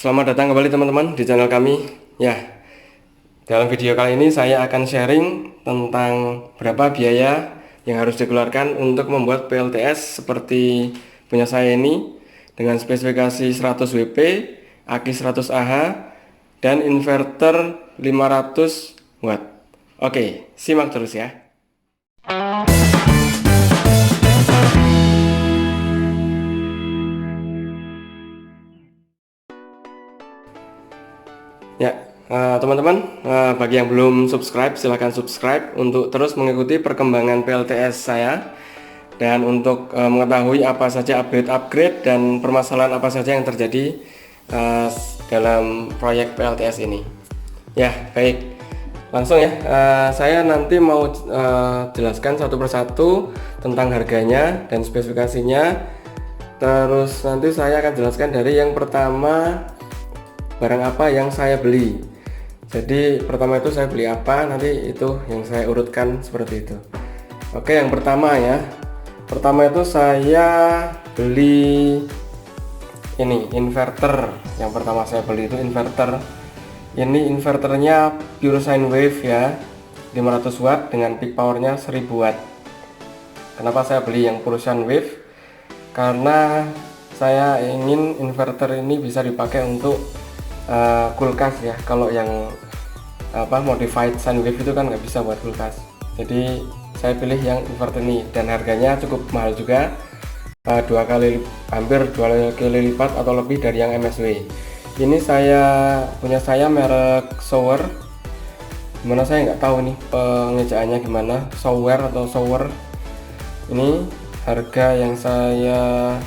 Selamat datang kembali teman-teman di channel kami. Ya, dalam video kali ini saya akan sharing tentang berapa biaya yang harus dikeluarkan untuk membuat PLTS seperti punya saya ini dengan spesifikasi 100 WP, aki 100 Ah, dan inverter 500 watt. Oke, simak terus ya. Ya, teman-teman, bagi yang belum subscribe, silahkan subscribe untuk terus mengikuti perkembangan PLTS saya. Dan untuk mengetahui apa saja upgrade dan permasalahan apa saja yang terjadi dalam proyek PLTS ini. Ya, baik, langsung ya. Saya nanti mau jelaskan satu persatu tentang harganya dan spesifikasinya. Terus nanti saya akan jelaskan dari yang pertama, barang apa yang saya beli. Jadi pertama itu saya beli apa, nanti itu yang saya urutkan seperti itu. Oke, yang pertama ya. Pertama itu saya beli ini inverter. Yang pertama saya beli itu inverter. Ini inverternya Pure Sine Wave ya, 500 watt dengan peak powernya 1000 watt. Kenapa saya beli yang Pure Sine Wave? Karena saya ingin inverter ini bisa dipakai untuk kulkas ya. Kalau yang modified Sine Wave itu kan nggak bisa buat kulkas. Jadi saya pilih yang inverter ini dan harganya cukup mahal juga, hampir 2 kali lipat atau lebih dari yang MSW. Ini punya saya merek Shower, dimana saya nggak tahu nih pengejaannya gimana, Shower atau Shower. Ini harga yang saya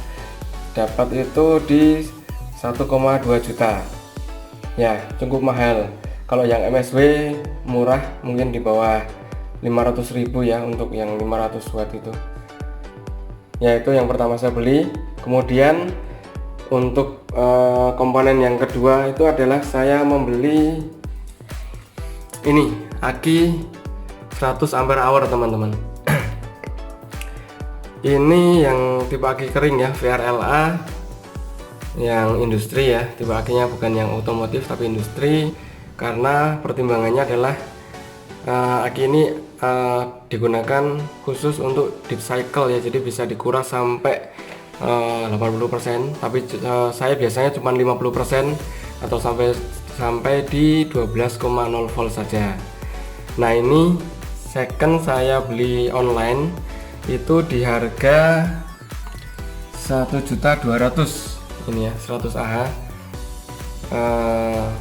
dapat itu di 1,2 juta. Ya, cukup mahal. Kalau yang MSW murah, mungkin di bawah 500.000 ya untuk yang 500 watt itu. Ya, itu yang pertama saya beli. Kemudian untuk komponen yang kedua itu adalah saya membeli ini aki 100 ampere hour teman-teman. Ini yang tipe aki kering ya, VRLA, yang industri ya, tipe akinya bukan yang otomotif tapi industri. Karena pertimbangannya adalah aki ini digunakan khusus untuk deep cycle ya, jadi bisa dikuras sampai 80%, tapi saya biasanya cuma 50% atau sampai di 12,0 volt saja. Nah, ini second saya beli online itu di harga 1.200.000 ini ya, 100 Ah,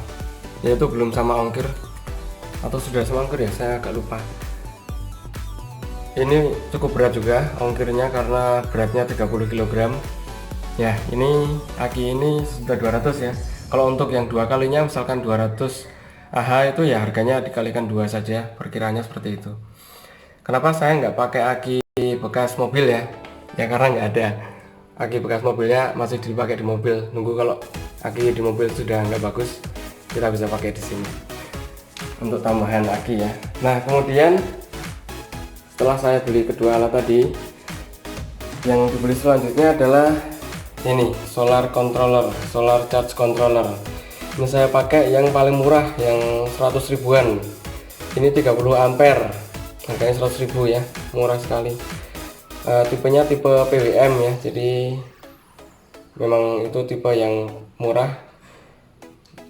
yaitu belum sama ongkir atau sudah sama ongkir ya, saya agak lupa. Ini cukup berat juga ongkirnya karena beratnya 30 kg ya. Ini aki ini sudah 200 ya. Kalau untuk yang dua kalinya misalkan 200 Ah itu ya harganya dikalikan 2 saja, perkiranya seperti itu. Kenapa saya nggak pakai aki bekas mobil ya? Ya karena nggak ada. Aki bekas mobilnya masih dipakai di mobil. Nunggu kalau aki di mobil sudah nggak bagus, kita bisa pakai di sini untuk tambahan aki ya. Nah, kemudian setelah saya beli kedua alat tadi, yang dibeli selanjutnya adalah ini solar controller, solar charge controller. Ini saya pakai yang paling murah, yang 100 ribuan. Ini 30 ampere, harganya 100.000 ya, murah sekali. Tipenya tipe PWM ya, jadi memang itu tipe yang murah,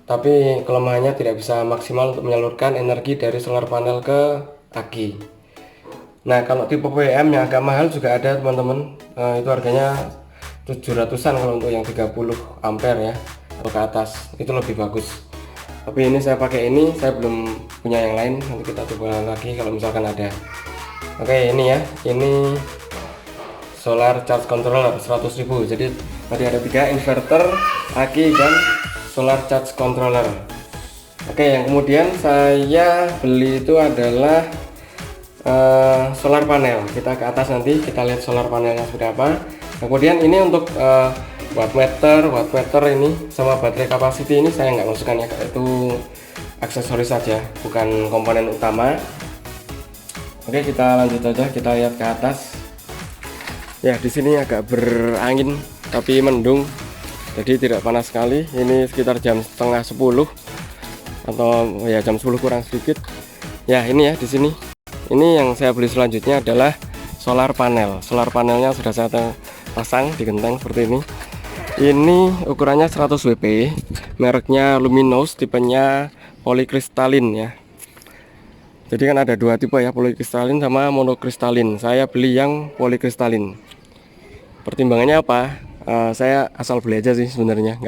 tapi kelemahannya tidak bisa maksimal untuk menyalurkan energi dari solar panel ke aki. Nah, kalau tipe PWM yang agak mahal juga ada teman-teman, itu harganya 700-an kalau untuk yang 30 ampere ya atau ke atas, itu lebih bagus. Tapi ini saya pakai ini, saya belum punya yang lain, nanti kita coba lagi kalau misalkan ada. Oke, ini ya, ini solar charge controller 100.000. Jadi tadi ada 3, inverter, aki, dan solar charge controller. Oke, yang kemudian saya beli itu adalah solar panel. Kita ke atas nanti kita lihat solar panelnya seperti apa. Kemudian ini untuk wattmeter ini sama baterai capacity ini saya nggak masukkan ya, itu aksesoris saja, bukan komponen utama. Oke, kita lanjut aja, kita lihat ke atas. Ya, di sini agak berangin tapi mendung. jadi tidak panas sekali. Ini sekitar jam setengah 10 atau ya jam 10 kurang sedikit. Ya ini ya di sini. Ini yang saya beli selanjutnya adalah solar panel. Solar panelnya sudah saya pasang di genteng seperti ini. Ini ukurannya 100 WP, mereknya Luminous, tipenya polikristalin ya. Jadi kan ada dua tipe ya, polikristalin sama monokristalin. Saya beli yang polikristalin. Pertimbangannya apa? Saya asal beli aja sih sebenarnya,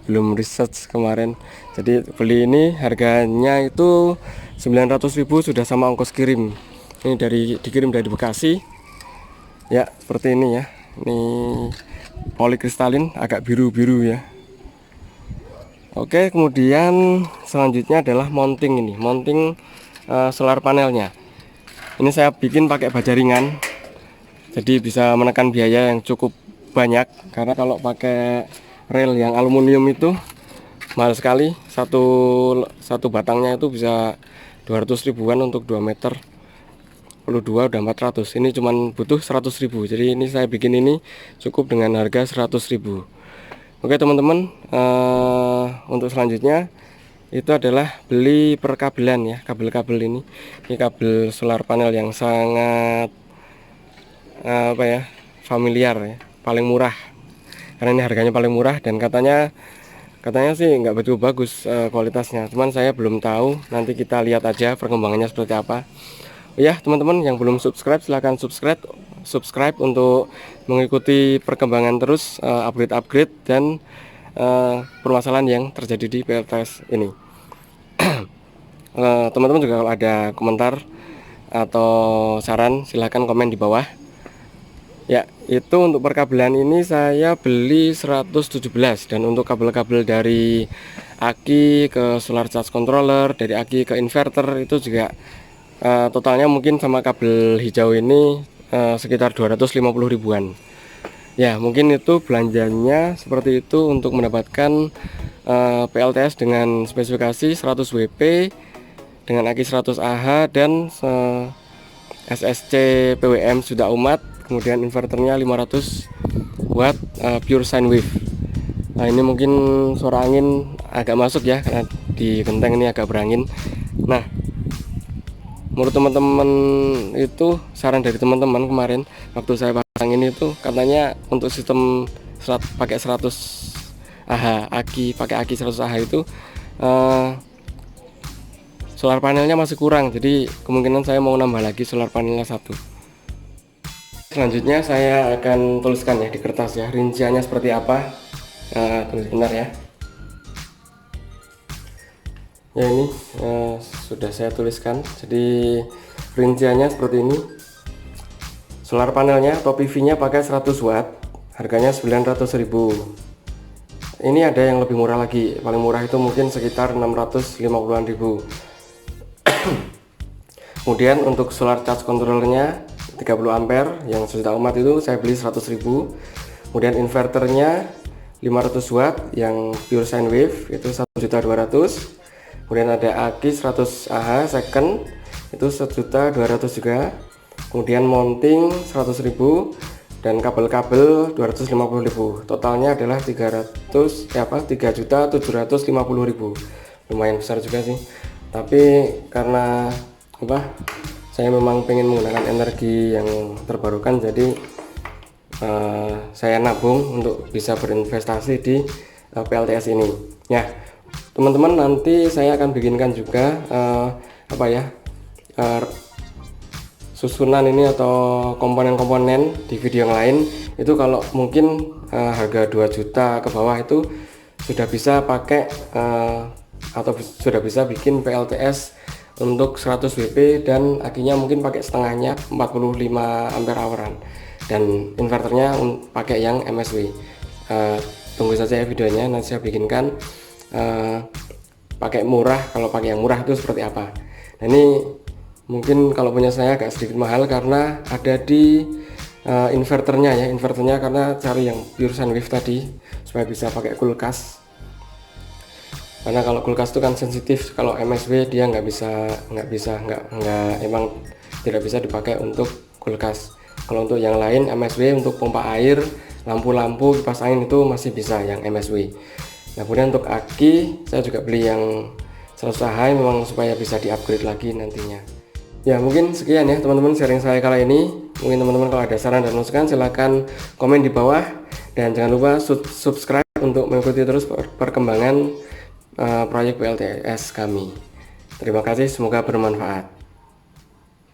belum research kemarin. Jadi beli ini harganya itu 900.000 sudah sama ongkos kirim. Ini dikirim dari Bekasi. Ya, seperti ini ya. Ini polikristalin agak biru-biru ya. Oke, kemudian selanjutnya adalah mounting ini, mounting solar panelnya. Ini saya bikin pakai baja ringan, jadi bisa menekan biaya yang cukup banyak. Karena kalau pakai rel yang aluminium itu mahal sekali, satu batangnya itu bisa 200 ribuan untuk 2 meter. 22 udah 400. Ini cuman butuh 100.000. Jadi ini saya bikin ini cukup dengan harga 100.000. Oke teman-teman, untuk selanjutnya itu adalah beli perkabelan ya, kabel-kabel ini. Ini kabel solar panel yang sangat familiar ya, paling murah. Karena ini harganya paling murah dan katanya sih nggak betul bagus kualitasnya. Cuman saya belum tahu, nanti kita lihat aja perkembangannya seperti apa. Ya teman-teman yang belum subscribe silahkan subscribe untuk mengikuti perkembangan terus, upgrade dan permasalahan yang terjadi di PLTS ini. Teman-teman juga kalau ada komentar atau saran silahkan komen di bawah. Ya, itu untuk perkabelan ini saya beli 117, dan untuk kabel-kabel dari aki ke solar charge controller, dari aki ke inverter itu juga totalnya mungkin sama kabel hijau ini sekitar 250 ribuan. Ya mungkin itu belanjanya seperti itu untuk mendapatkan PLTS dengan spesifikasi 100 WP dengan aki 100 Ah dan SSC PWM sudah umat, kemudian inverternya 500 watt pure sine wave. Nah ini mungkin suara angin agak masuk ya karena di genteng ini agak berangin. Nah menurut teman-teman itu, saran dari teman-teman kemarin waktu saya pasang ini tuh katanya untuk sistem pakai 100 Ah aki, pakai aki 100 Ah itu solar panelnya masih kurang, jadi kemungkinan saya mau nambah lagi solar panelnya satu. Selanjutnya saya akan tuliskan ya di kertas ya, rinciannya seperti apa. Tunggu sebentar ya. Ya ini sudah saya tuliskan, jadi rinciannya seperti ini. Solar panelnya atau PV nya pakai 100 watt, harganya 900.000. Ini ada yang lebih murah lagi, paling murah itu mungkin sekitar 650-an ribu. Kemudian untuk solar charge controllernya 30 ampere yang sudah umat itu saya beli 100.000. Kemudian inverternya 500 watt yang pure sine wave itu 1.200.000. Kemudian ada aki 100 Ah second itu 1.200.000 juga. Kemudian mounting 100.000 dan kabel-kabel 250.000. Totalnya adalah 3.750.000. Lumayan besar juga sih. Tapi karena saya memang pengen menggunakan energi yang terbarukan, jadi saya nabung untuk bisa berinvestasi di PLTS ini. Ya. Teman-teman nanti saya akan bikinkan juga susunan ini atau komponen-komponen di video yang lain. Itu kalau mungkin harga 2 juta ke bawah itu sudah bisa pakai atau sudah bisa bikin PLTS untuk 100 WP dan akinya mungkin pakai setengahnya 45 ampere houran dan inverternya pakai yang MSW. Tunggu saja ya videonya, nanti saya bikinkan pakai murah. Kalau pakai yang murah itu seperti apa. Nah ini mungkin kalau punya saya agak sedikit mahal karena ada di inverternya ya, inverternya karena cari yang pure sine wave tadi supaya bisa pakai kulkas. Karena kalau kulkas itu kan sensitif, kalau MSW dia emang tidak bisa dipakai untuk kulkas. Kalau untuk yang lain MSW untuk pompa air, lampu-lampu, kipas angin itu masih bisa yang MSW. Nah kemudian untuk aki saya juga beli yang 100 Ah memang supaya bisa di-upgrade lagi nantinya. Ya mungkin sekian ya teman-teman sharing saya kali ini. Mungkin teman-teman kalau ada saran dan masukan silahkan komen di bawah, dan jangan lupa subscribe untuk mengikuti terus perkembangan proyek PLTS kami. Terima kasih, semoga bermanfaat.